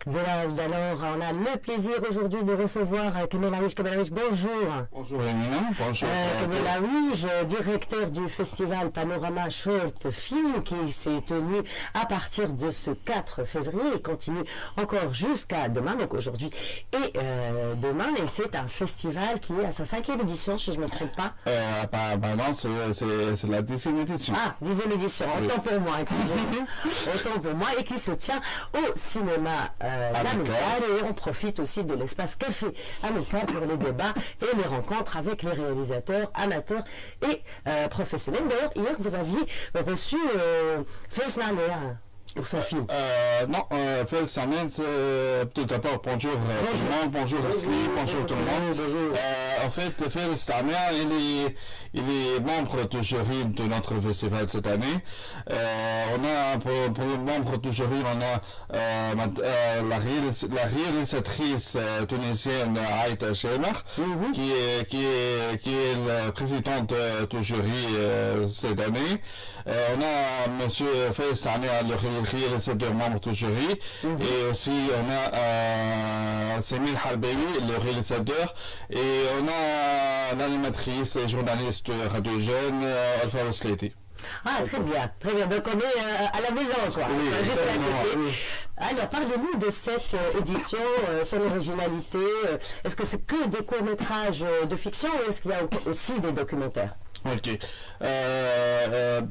Alors, on a le plaisir aujourd'hui de recevoir Kamel Aouiche. Kamel Aouiche, bonjour. Bonjour Emina, bonjour. Kamel Aouiche, directeur du festival Panorama Short Film qui s'est tenu à partir de ce 4 février et continue encore jusqu'à demain, donc aujourd'hui et demain. Et c'est un festival qui est à sa 5e édition, si je ne me trompe pas. Non, c'est la 10e édition. Ah, 10e édition, autant pour moi, excusez-moi. Autant pour moi, et qui se tient au cinéma L'Amicale, et on profite aussi de l'espace café Amicale pour les débats et les rencontres avec les réalisateurs amateurs et professionnels. D'ailleurs, hier, vous aviez reçu Fels Namer pour son film. Non, Fels Namer, tout d'abord, bonjour tout le monde, bonjour Asli, bonjour tout le monde. En fait, Fels Namer, il est membre du jury de notre festival cette année. On a, pour le membre du jury, on a la réalisatrice tunisienne Aïta Chemer, qui est la présidente du jury cette année. On a monsieur Fels Namer, le réalisateur membre du jury, et aussi on a Semil Harbaoui, le réalisateur, et on a l'animatrice et journaliste Radio Jeune, Alpha Osleti. Ah, très bien, très bien. Donc on est à la maison, quoi. Oui, juste à côté. Oui. Alors, parlez-nous de cette édition, son originalité. Est-ce que c'est que des courts-métrages de fiction ou est-ce qu'il y a aussi des documentaires? Ok.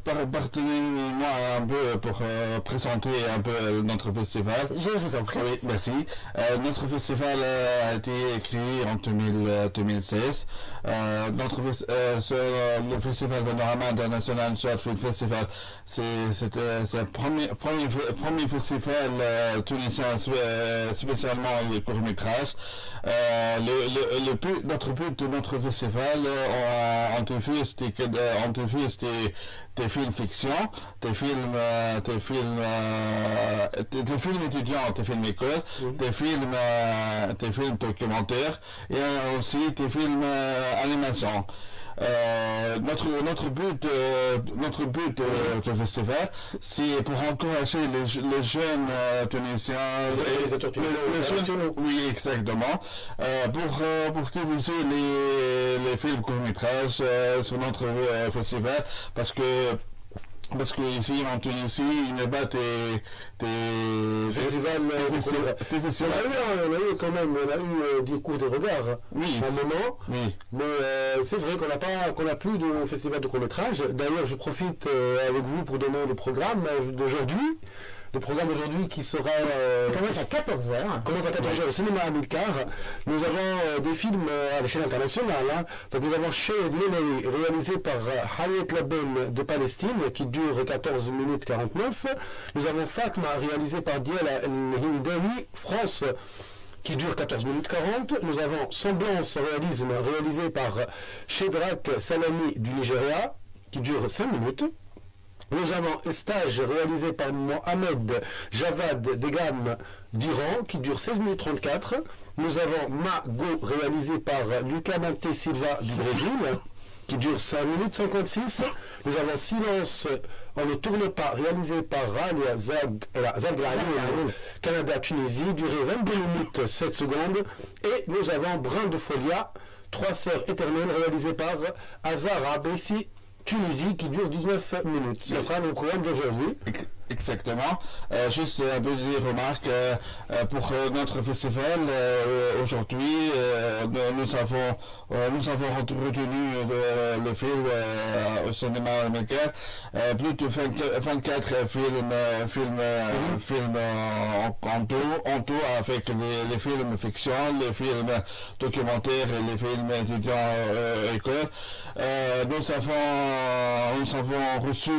Pardonnez-moi un peu pour présenter un peu notre festival. Je vous en prie. Oui, merci. Notre festival a été créé en 2016. Le festival Panorama International Short Film Festival, c'est le premier festival tunisien spécialement les courts-métrages. Notre but de notre festival, on diffuse des films fiction, des films étudiants, des films écoles, des films documentaires et aussi des films animation. Notre but du festival, c'est pour encourager les jeunes tunisiens, les jeunes, oui exactement, pour diffuser les films courts-métrages sur notre festival, parce que ici en Tunisie, il n'y a pas des festivals. On a eu quand même, des cours de regard. Oui. Un moment. Oui. Mais c'est vrai qu'on n'a plus de festival de court-métrage. D'ailleurs, je profite avec vous pour donner le programme d'aujourd'hui. Le programme aujourd'hui qui sera... commence à 14h. Commence à 14h au cinéma Amilcar. Nous avons des films à l'échelle internationale. Donc nous avons Shade Menawi, réalisé par Hayat Laben de Palestine, qui dure 14 minutes 49. Nous avons Fatma, réalisé par Diala El-Hindawi, France, qui dure 14 minutes 40. Nous avons Semblance Réalisme, réalisé par Shedrak Salami du Nigeria, qui dure 5 minutes. Nous avons Stage réalisé par Mohamed Javad Degam d'Iran qui dure 16 minutes 34. Nous avons Ma Go réalisé par Lucas Mante Silva du Brésil qui dure 5 minutes 56. Nous avons Silence, on ne tourne pas réalisé par Ralia Zagraoui, Canada Tunisie, durée 22 minutes 7 secondes. Et nous avons Brin de Folia, 3 sœurs éternelles réalisé par Azara Bessi Tunisie qui dure 19 minutes. Ce sera le programme d'aujourd'hui. Exactement. Juste un peu de remarque pour notre festival. Aujourd'hui, nous avons retenu le film au cinéma américain. Plus de 24 films en tout avec les films fiction, les films documentaires et les films étudiants écoles. Nous avons reçu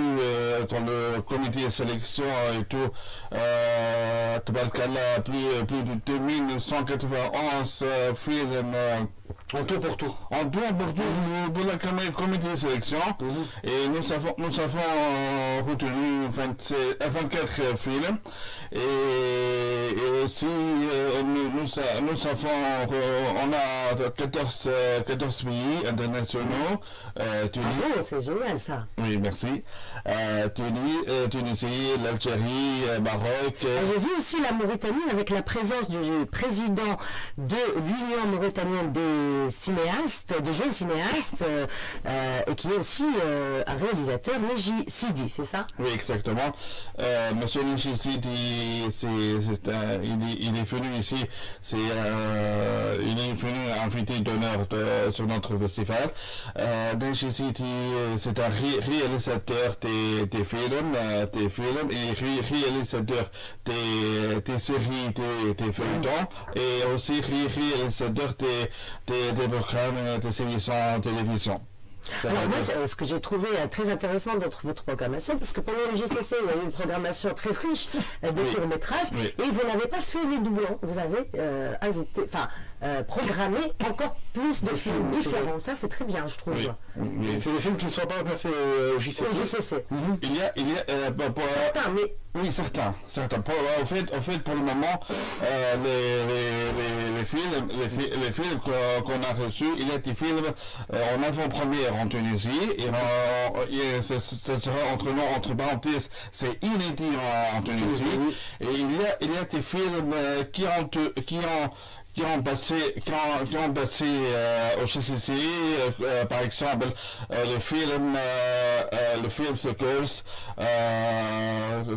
dans le comité de sélection et tout, plus de 2191 films en tout pour tout. En tout pour la comité de sélection. Et nous avons retenu 24 films. Et aussi nous avons, on a 14 pays internationaux. C'est génial ça. Oui, merci. Tunisie, l'Algérie, Maroc. J'ai vu aussi la Mauritanie avec la présence du président de l'Union mauritanienne des cinéastes, des jeunes cinéastes, et qui est aussi un réalisateur, Neji Sidi, c'est ça? Oui, exactement. Monsieur Neji Sidi, il est venu ici, il est venu invité d'honneur sur notre festival. Neji Sidi, c'est un réalisateur des films et réalisateur des séries, des feuilletons, et aussi réalisateur des programmes de séries en télévision. Alors moi, ce que j'ai trouvé très intéressant dans votre programmation, parce que pendant le GCC, il y a eu une programmation très riche de courts-métrages, et vous n'avez pas fait les doublons, vous avez programmé encore plus de films différents. Ça, c'est très bien, je trouve. C'est des films qui ne sont pas passés au JCC. Il y a certains, mais... Oui, certains. En fait, pour le moment, les films qu'on a reçus, il y a des films en avant-première en Tunisie, et ce sera entre parenthèses, c'est inédit en Tunisie, et il y a des films qui ont passé au GCC, par exemple le film The Curse de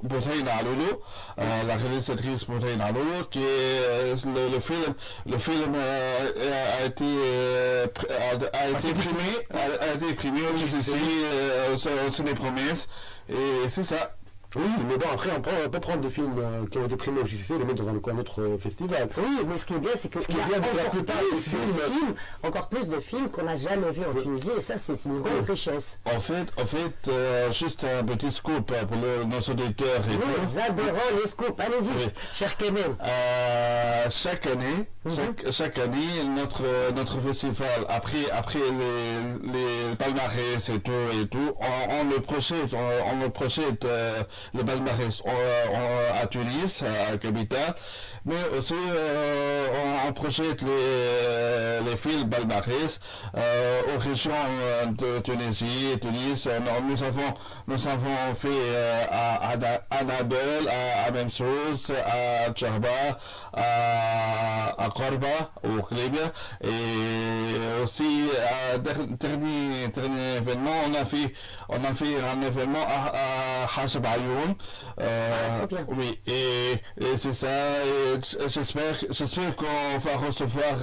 Boutaïna Loulou, la réalisatrice Boutaïna Loulou, qui est le film a été primé au GCC au Ciné Promesse, et c'est ça. Oui, mais bon, après, on peut prendre des films qui ont été primés au JCC et les mettre dans un autre festival. Oui, mais ce qui est bien, c'est qu'il y a encore plus de films qu'on n'a jamais vus en Tunisie, et ça, c'est une grande richesse. En fait, juste un petit scoop pour nos auditeurs. Nous adorons les scoops. Allez-y, cher Kamel. Chaque année, notre festival, après les palmarès et tout, on le projette le palmarès à Tunis, à la capitale, mais aussi on projette les films palmarès aux régions de Tunisie et Tunis. Nous avons fait à Annabelle, à Memsous, à Djerba, à Korba, au Libye, et aussi dernier événement, on a fait un événement à Hajab Ayoun. Oui, et c'est ça. J'espère qu'on va recevoir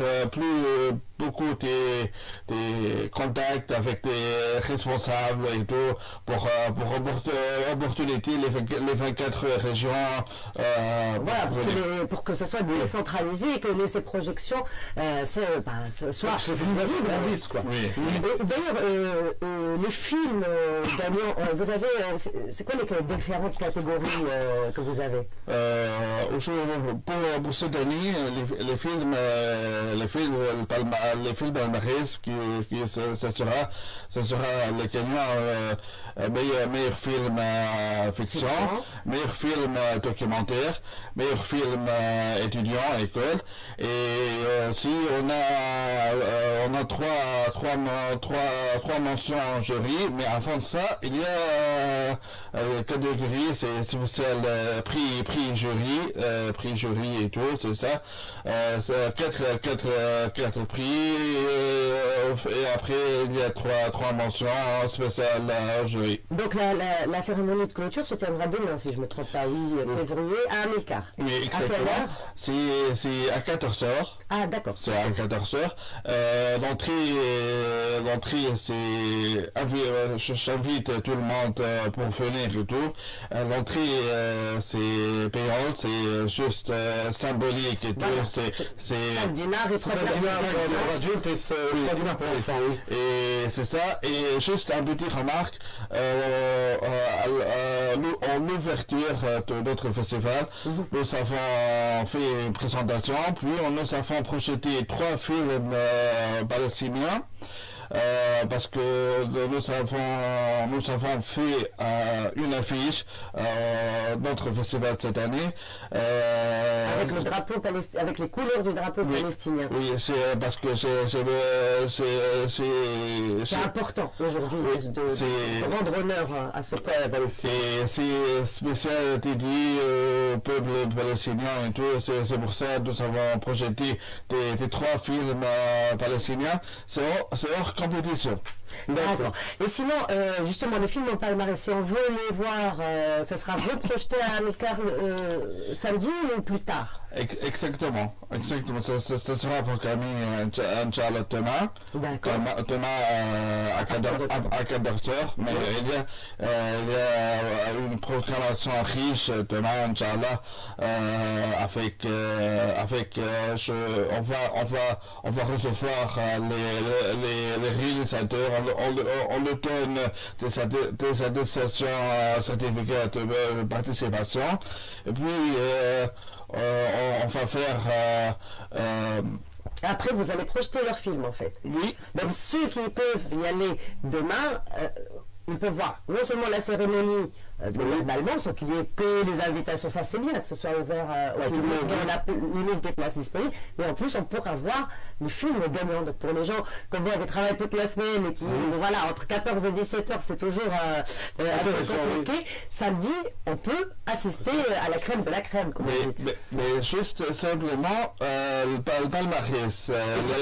beaucoup des contacts avec des responsables et tout pour opportunité les 24 régions. Voilà, pour que ça soit décentralisé et que ces projections soient visibles. Oui. D'ailleurs, les films gagnants, vous avez, c'est quoi les différentes catégories que vous avez? Pour cette année, les films palmarès ça sera le gagnant meilleur film fiction, meilleur film documentaire, meilleur film étudiant, école, et aussi on a trois mentions en jury, mais avant de ça, il y a catégorie, c'est spécial prix jury et tout, c'est ça. Quatre prix, et après il y a trois mentions spéciales jury. Donc la cérémonie de clôture se tiendra demain, si je ne me trompe pas, février, à Amilcar. Oui, exactement. À quelle heure? C'est à 14h. Ah, d'accord. C'est à 14h. L'entrée, c'est... J'invite tout le monde pour venir et tout. L'entrée, c'est payante, c'est juste symbolique et tout. Voilà. C'est 5 dinars et 3 dinars pour adultes et 3 dinars pour enfants, oui. Et c'est ça. Et juste une petite remarque, en l'ouverture de notre festival, nous avons fait une présentation, puis nous avons projeté 3 films palestiniens. parce que nous avons fait une affiche notre festival cette année. Avec le drapeau avec les couleurs du drapeau palestinien. Oui, c'est parce que c'est important aujourd'hui de rendre honneur à ce peuple palestinien. Et c'est spécial dédié au peuple palestinien et tout. C'est pour ça que nous avons projeté des 3 films palestiniens. C'est hors compétition. D'accord. Et sinon, justement, les films en palmarès, si on veut les voir, ça sera reprojeté à Amilcar samedi ou plus tard? Exactement. Ça sera programmé Inch'Allah demain. D'accord. Demain à 14h. Mais il y a une programmation riche demain, Inch'Allah, on va recevoir les réalisateurs. On leur donne des attestations, certificats de participation. Et puis, on va faire... Après, vous allez projeter leur film, en fait. Oui. Donc, ceux qui peuvent y aller demain, ils peuvent voir non seulement la cérémonie normalement, sauf qu'il n'y ait que les invitations. Ça, c'est bien que ce soit ouvert au public, on a limite des places disponibles. Mais en plus, on pourra voir les films gagnants. Donc, pour les gens comme moi qui travaillent toute la semaine et qui, voilà, entre 14 et 17 heures, c'est toujours un peu compliqué. Samedi, on peut assister à la crème de la crème. Mais juste simplement, le palmarès,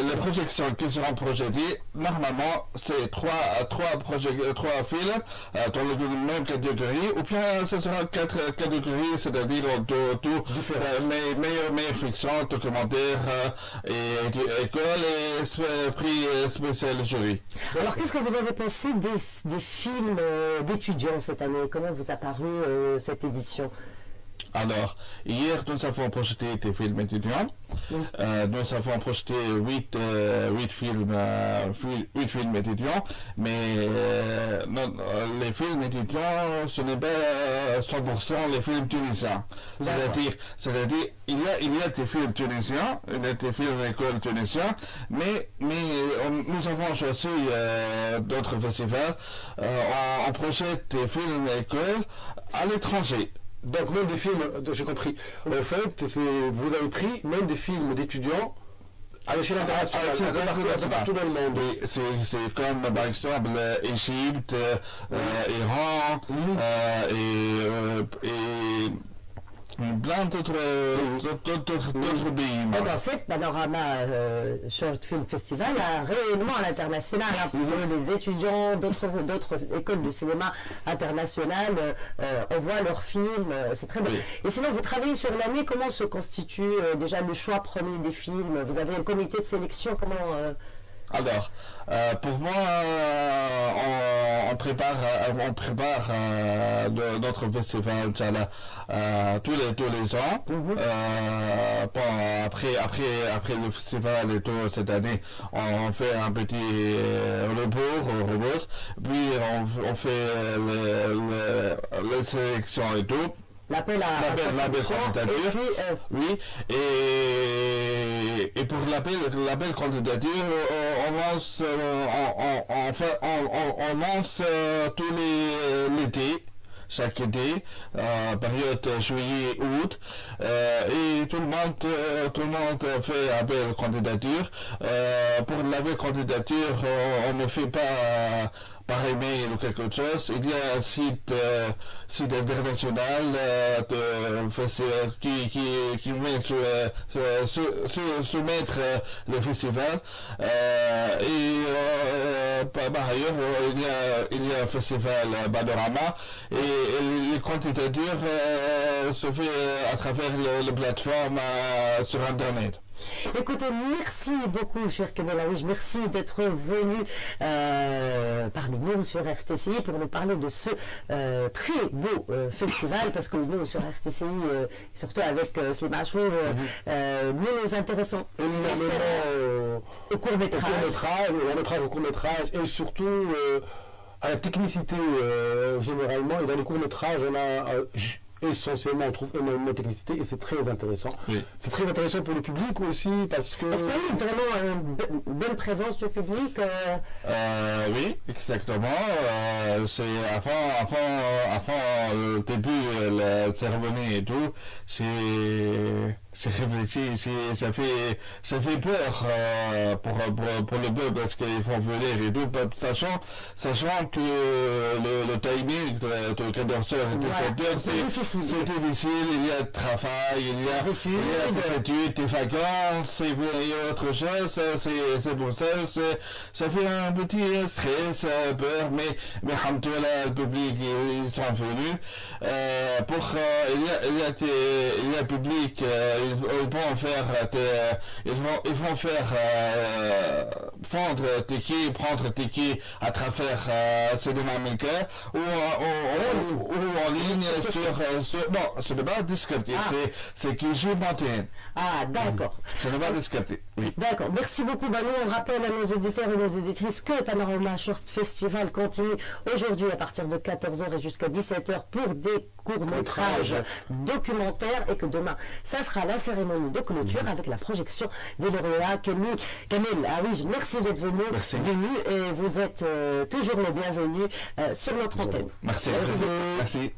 les projections qui seront projetées, normalement, c'est trois films dans la même catégorie. Ou bien ce sera 4 catégories, c'est-à-dire tout meilleure fiction, documentaire, école et prix spécial jury. Alors qu'est-ce que vous avez pensé des films d'étudiants cette année? Comment vous a paru cette édition? Alors, hier, nous avons projeté des films étudiants. Nous avons projeté 8 films étudiants, mais les films étudiants, ce n'est pas 100% les films tunisiens. C'est-à-dire, il y a des films tunisiens, il y a des films d'école tunisiens, mais nous avons choisi d'autres festivals. On projette des films d'école à l'étranger. Donc même des films, j'ai compris, en fait, vous avez pris même des films d'étudiants à l'échelle internationale, partout dans le monde. C'est comme par exemple Égypte, Iran et plein d'autres pays. Donc en fait, Panorama Short Film Festival a un rayonnement à l'international pour les étudiants d'autres écoles de cinéma internationales. On voit leurs films, c'est très bien. Et sinon, vous travaillez sur l'année, comment se constitue déjà le choix premier des films? Vous avez un comité de sélection, comment Alors, pour moi, on prépare notre festival tous les ans. Après le festival et tout cette année, on fait un petit repos, puis on fait les sélections et tout. L'appel à candidature. Oui, et pour l'appel candidature, on lance tous l'été. Chaque été, période juillet-août, et tout le monde fait appel à candidature. Pour l'appel candidature, on ne fait pas par email ou quelque chose. Il y a un site international qui met soumettre le festival. Par ailleurs, il y a un festival Panorama et les candidatures se fait à travers les plateformes sur Internet. Écoutez, merci beaucoup, cher Kemelaouij, merci d'être venu parmi nous sur RTCI pour nous parler de ce très beau festival, parce que nous, sur RTCI, surtout avec Slima Achour, nous nous intéressons au court-métrage, et surtout à la technicité généralement. Et dans les courts-métrages, on a essentiellement, on trouve énormément de technicité et c'est très intéressant. Oui. C'est très intéressant pour le public aussi parce que... Est-ce qu'il y a eu vraiment une bonne présence du public Oui, exactement. C'est avant le début, la cérémonie et tout, c'est réfléchi, ça fait peur pour le peuple parce qu'ils vont venir et tout, sachant que le timing de 14h et 17h, c'est difficile, il y a le travail, il y a des études, des vacances, et autre chose, c'est pour ça, ça fait un petit stress, peur, mais alhamdoulilah, le public, ils sont venus. Il y a public, ils vont faire vendre tickets, prendre tickets à travers Cinéma Milka ou en ligne bon, ce n'est pas discuté, c'est qui joue Montaigne. Ah, d'accord. Ce n'est pas discuté, oui. D'accord. Merci beaucoup, Banu. On rappelle à nos auditeurs et nos auditrices que Panorama Short Festival continue aujourd'hui à partir de 14h et jusqu'à 17h pour des courts-métrages documentaires et que demain, ça sera la cérémonie de clôture avec la projection des lauréats. Kamil, ah oui, merci d'être venu. Et vous êtes toujours le bienvenu sur notre antenne. Merci.